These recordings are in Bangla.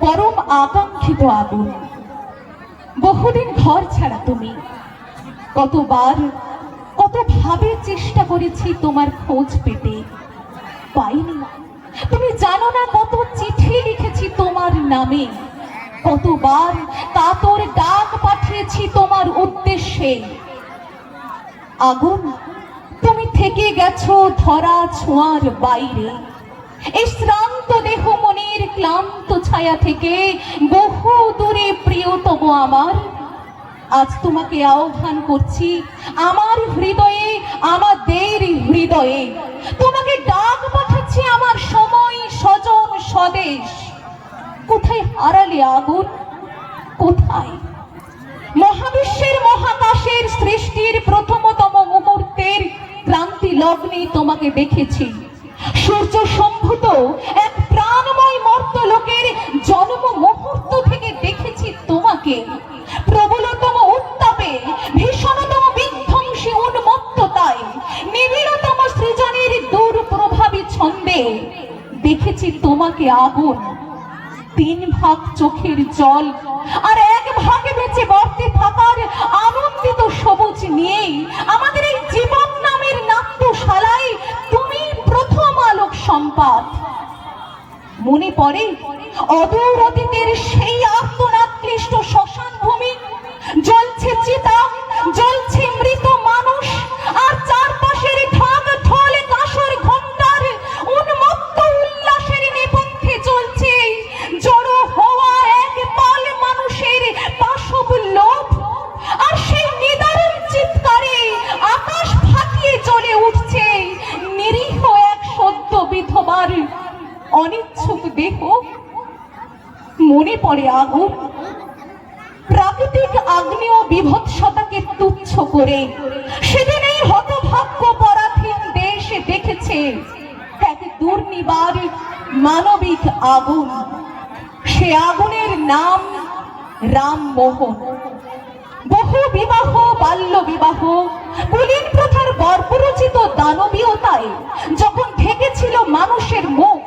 পরম আকাঙ্ক্ষিত আগুন। বহুদিন ঘর ছাড়া তুমি, কতবার কতভাবে চেষ্টা করেছি তোমার খোঁজ পেতে, পাইনি। তুমি জানো না কত চিঠি লিখেছি তোমার নামে, কতবার কাতর ডাক পাঠিয়েছি তোমার উদ্দেশ্যে। আগুন, তুমি থেকে গেছো ধরা ছোঁয়ার বাইরে, এই শ্রান্ত দেহ মনের ক্লান্ত ছায়া থেকে বহু দূরে প্রিয়তম আমার। আজ তোমাকে আহ্বান করছি আমার হৃদয়ে, আমাদের হৃদয়ে। তোমাকে ডাক পাঠাচ্ছি আমার সময়, স্বজন, স্বদেশ। কোথায় হারালে আগুন, কোথায়? মহাবিশ্বের মহাকাশের সৃষ্টির প্রথমতম মুহূর্তের ক্রান্তি লগ্নে তোমাকে দেখেছি। সূর্য সম্ভূত এক প্রাণময় মর্তলোকের জন্ম মুহূর্ত থেকে দেখেছি তোমাকে। প্রবলতম উত্তাপে, ভীষণতম বিধ্বংসী উন্মত্ততায়, নিবিড়তম সৃজনের দূর প্রভাবী ছন্দে দেখেছি তোমাকে আগুন। 3 ভাগ চোখের জল আর 1 ভাগে বেঁচে বর্তে থাকার আনন্দিত সবুজ নিয়ে আমাদের এই জীবন নামের নাট্যশালায় তুমি প্রথম আলোক সম্পাদ। মনে পড়ে অদূর অতীতের সেই আর্তনাদ ক্লিষ্ট শ্মশান ভূমি, জ্বলছে চিতা, জ্বলছে মৃত মানুষ, আর চারপাশের ঢাক ঢোল কাঁসর ঘণ্টার উন্মত্ত উল্লাসের নেপথ্যে চলছে জড়ো হওয়া এক পাল মানুষের পাশব লোভ। আর সেই নিদারুণ চিৎকারে আকাশ ফাটিয়ে জ্বলে উঠছে নিরীহ এক সদ্য বিধবার অনিচ্ছুক দেহ। মনে পড়ে আগুন, প্রাকৃতিক আগ্নেয় বিভৎসতাকে তুচ্ছ করে সেদিন এই হতভাগ্য পরাধীন দেশ দেখেছে এক দুর্নিবার মানবিক আগুন। সে আগুনের নাম রামমোহন। বহু বিবাহ, বাল্য বিবাহ, কুলীন প্রথার বর্বরচিত দানবীয়তায় যখন ঢেকেছিল মানুষের মুখ,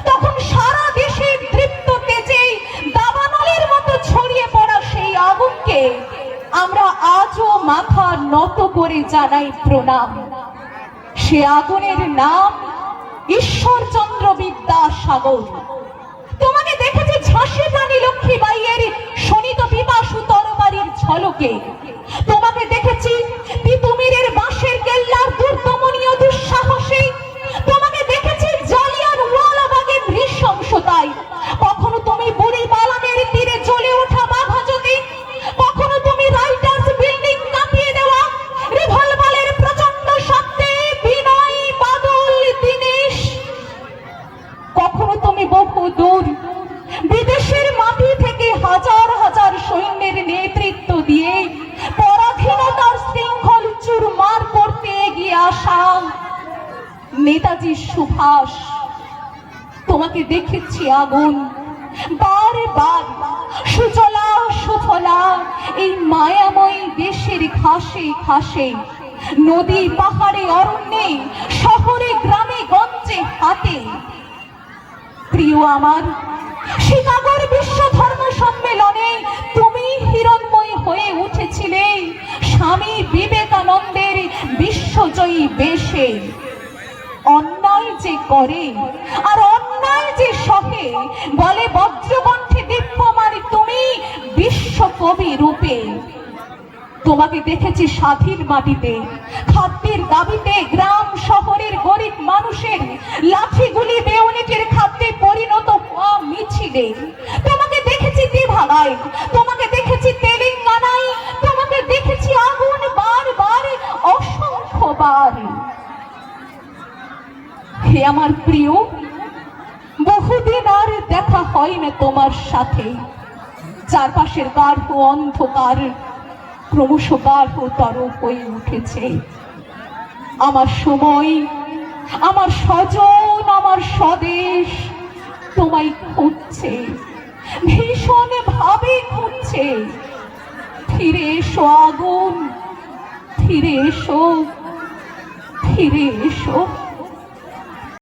তখন সারা দেশে তৃপ্ত তেজে দাবানলের মতো ছড়িয়ে পড়া সেই আগুনকে আমরা আজও মাথা নত করে জানাই প্রণাম। সে আগুনের নাম ঈশ্বরচন্দ্র বিদ্যাসাগর। তোমাকে দেখেছি ঝাঁসি রানী লক্ষ্মীবাঈয়ের শোণিত পিপাসু তরবারির ঝলকে। তোমাকে দেখেছি তিতুমিরের বাঁশের কেল্লার দুর্দমনীয় দুঃসাহসে। তোমাকে দেখেছি জালিয়ানওয়ালাবাগের নৃশংসতায়। কখনো তুমি বুড়ি বালানের তীরে জ্বলে ওঠা বাঘাযতীন, কখনো তুমি রাইটার্স বিল্ডিং কাঁপিয়ে দেওয়া রিভলভারের প্রচন্ড শব্দে বিনয় বাদল দীনেশ। কখনো তুমি বহু দূর বিদেশের মাটি থেকে হাজার হাজার সৈন্যের নেতৃত্ব দিয়ে পরাধীনতার শৃঙ্খল চুরমার করতে এগিয়ে আসা নেতাজি সুভাষ। তোমাকে দেখেছি আগুন, বারবার সুজলা সুফলা এই মায়াময় দেশের ঘাসে ঘাসে, নদী পাহাড়ে অরণ্যে, শহরে গ্রামে গঞ্জে হাটে। প্রিয় আমার, শিকাগোর বিশ্ব ধর্ম সম্মেলনে তুমি হিরণময়ী হয়ে উঠেছিলে স্বামী বিবেকানন্দের বিশ্বজয়ী বেশে। অন্যায় যে করে আর অন্যায় যে সহে বলে বজ্রকণ্ঠে দীপ্যমান তুমি বিশ্বকবি রূপে। তোমাকে দেখেছি স্বাধীন মাটিতে, খাদ্যের দাবিতে গ্রাম শহরের গরিব মানুষের লাঠিগুলি বেয়োনেটের খাদ্যে পরিণত হওয়া মিছিলে। তোমাকে দেখেছি তেভাগায়, তোমাকে দেখেছি তেলেঙ্গানায়, তোমাকে দেখেছি আগুন বারবার অসংখ্যবার। হে আমার প্রিয়, বহুদিন আর দেখা হয় না তোমার সাথে। চারপাশের গাঢ় অন্ধকার ক্রমশ গাঢ়তর হয়ে উঠেছে। আমার সময়, আমার স্বজন, আমার স্বদেশ তোমায় খুঁজছে, ভীষণ ভাবে খুঁজছে। ফিরে এসো আগুন, ফিরে এসো, ফিরে এসো।